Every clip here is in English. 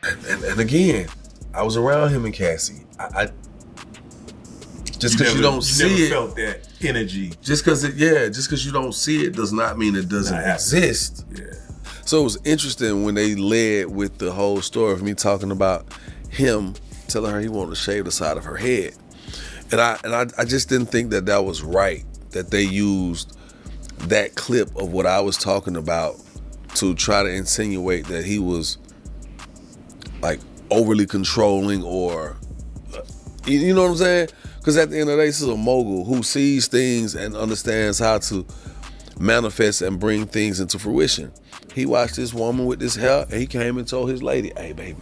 And again, I was around him and Cassie. I just because you don't see it, felt that energy. just because you don't see it does not mean it doesn't exist. Yeah. So it was interesting when they led with the whole story of me talking about him telling her he wanted to shave the side of her head, and I just didn't think that was right, that they used that clip of what I was talking about to try to insinuate that he was like overly controlling or you know what I'm saying? Because at the end of the day, this is a mogul who sees things and understands how to manifest and bring things into fruition. He watched this woman with this hair and he came and told his lady, hey baby,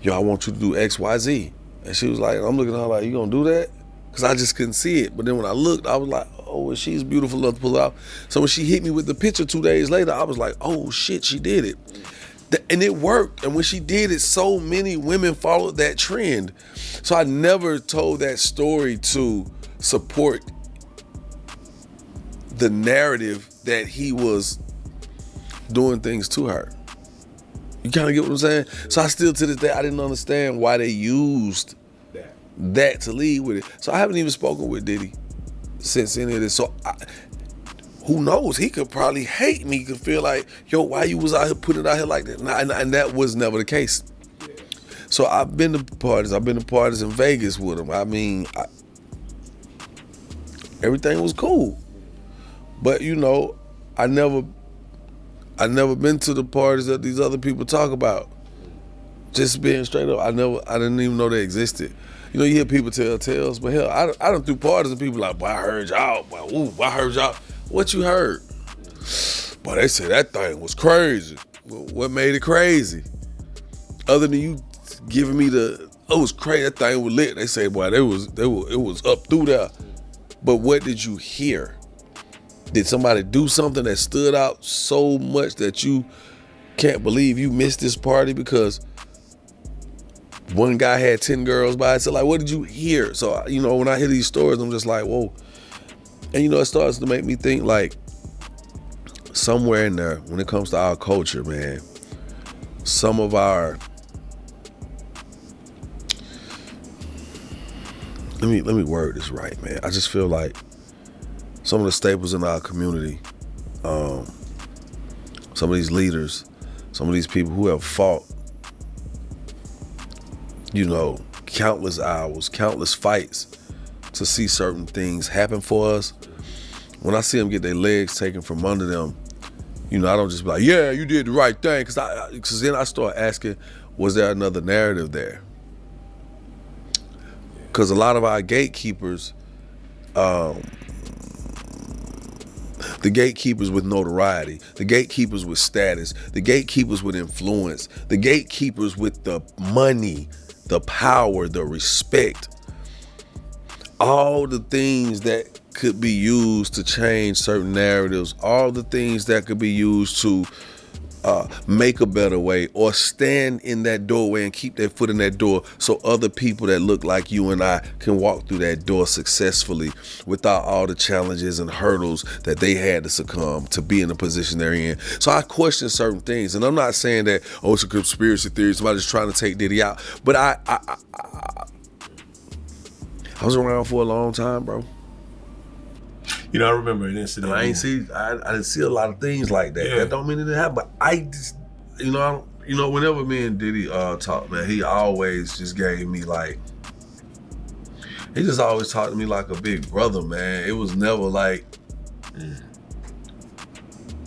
yo, I want you to do X, Y, Z. And she was like, I'm looking at her like, you gonna do that? Because I just couldn't see it. But then when I looked, I was like, oh, she's beautiful enough to pull out. So when she hit me with the picture 2 days later, I was like, oh shit, she did it. And it worked. And when she did it, so many women followed that trend. So I never told that story to support the narrative that he was doing things to her. You kind of get what I'm saying? So I still, to this day, I didn't understand why they used that to lead with it. So I haven't even spoken with Diddy since any of this. So who knows? He could probably hate me. He could feel like, yo, why you was out here putting it out here like that? And that was never the case. So I've been to parties. I've been to parties in Vegas with him. I mean, everything was cool. But you know, I never been to the parties that these other people talk about. Just being straight up, I didn't even know they existed. You know, you hear people tell tales, but hell, I done threw parties and people like, boy, I heard y'all. Boy, ooh, I heard y'all. What you heard? Boy, they said that thing was crazy. Well, what made it crazy? Other than you giving me it was crazy, that thing was lit. They say, boy, it was up through there. But what did you hear? Did somebody do something that stood out so much that you can't believe you missed this party because one guy had 10 girls by it? So like, what did you hear? So, you know, when I hear these stories, I'm just like, whoa. And you know, it starts to make me think like somewhere in there, when it comes to our culture, man, some of our, let me word this right, man. I just feel like some of the staples in our community, some of these leaders, some of these people who have fought, you know, countless hours, countless fights to see certain things happen for us. When I see them get their legs taken from under them, you know, I don't just be like, yeah, you did the right thing. Because then I start asking, was there another narrative there? Because a lot of our gatekeepers, the gatekeepers with notoriety, the gatekeepers with status, the gatekeepers with influence, the gatekeepers with the money, the power, the respect, all the things that could be used to change certain narratives, all the things that could be used to make a better way or stand in that doorway and keep their foot in that door so other people that look like you and I can walk through that door successfully without all the challenges and hurdles that they had to succumb to be in the position they're in. So I question certain things, and I'm not saying that, oh, it's a conspiracy theory, somebody's trying to take Diddy out, but I was around for a long time, bro. You know, I remember an incident. I didn't see a lot of things like that. Yeah. That don't mean it didn't happen, but I just, whenever me and Diddy talk, man, he always just gave me like, he just always talked to me like a big brother, man. It was never like,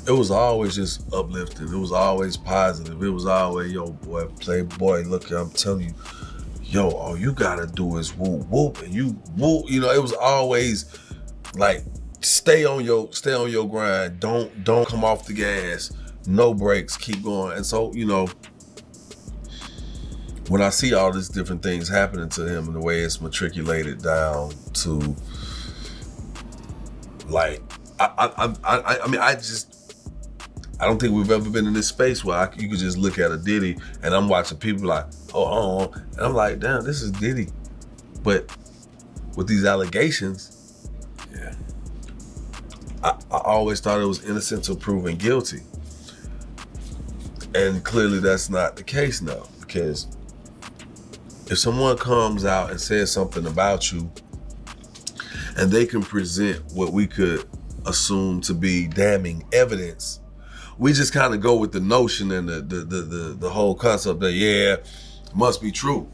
it was always just uplifting. It was always positive. It was always, yo, boy, playboy, look, I'm telling you, yo, all you gotta do is whoop, whoop, and you whoop. You know, it was always like, stay on your grind. Don't come off the gas. No brakes. Keep going. And so, you know, when I see all these different things happening to him and the way it's matriculated down to, like, I mean, I don't think we've ever been in this space where you could just look at a Diddy and I'm watching people like, oh, and I'm like, damn, this is Diddy. But with these allegations, I always thought it was innocent until proven guilty. And clearly that's not the case now. because if someone comes out and says something about you and they can present what we could assume to be damning evidence, we just kind of go with the notion and the whole concept that, yeah, it must be true.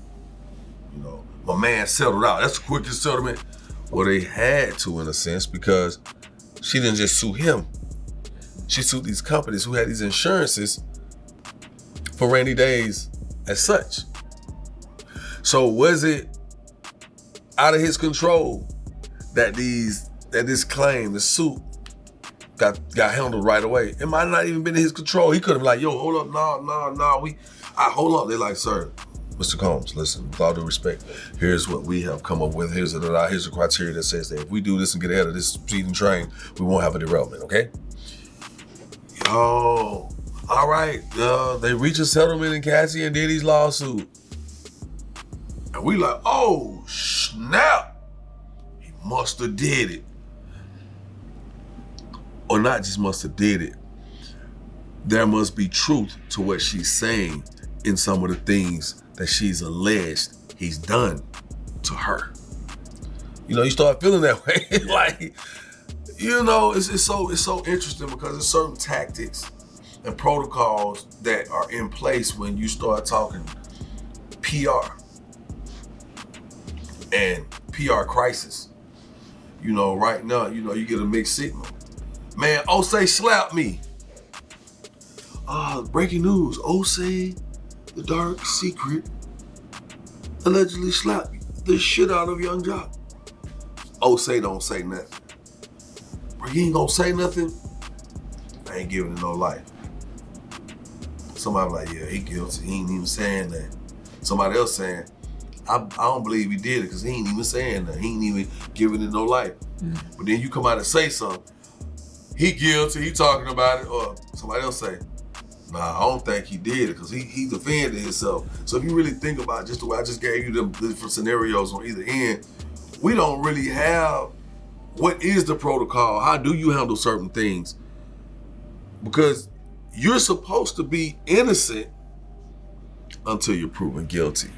You know, my man settled out. That's the quickest settlement. Well, they had to, in a sense, because she didn't just sue him. She sued these companies who had these insurances for rainy days as such. So was it out of his control that this claim, the suit, got handled right away? It might not even been in his control. He could have been like, yo, hold up, no, hold up. They're like, sir, Mr. Combs, listen, with all due respect, here's what we have come up with. Here's the criteria that says that if we do this and get ahead of this speeding train, we won't have a derailment, okay? Yo, all right, they reach a settlement in Cassie and Diddy's lawsuit. And we like, oh, snap. He must have did it. Or not just must have did it. There must be truth to what she's saying in some of the things that she's alleged he's done to her. You know, you start feeling that way. Like, you know, it's so interesting because there's certain tactics and protocols that are in place when you start talking PR and PR crisis. You know, right now, you know, you get a mixed signal. Man, Osei slapped me. Breaking news, Osei, the dark secret, allegedly slapped the shit out of Yung Joc. Osei don't say nothing. Bro, he ain't gonna say nothing, I ain't giving it no life. Somebody like, yeah, he guilty, he ain't even saying that. Somebody else saying, I don't believe he did it because he ain't even saying that. He ain't even giving it no life. But then you come out and say something, he guilty, he talking about it, or somebody else say, nah, I don't think he did it because he defended himself. So if you really think about just the way I just gave you the different scenarios on either end, we don't really have what is the protocol? How do you handle certain things? Because you're supposed to be innocent until you're proven guilty.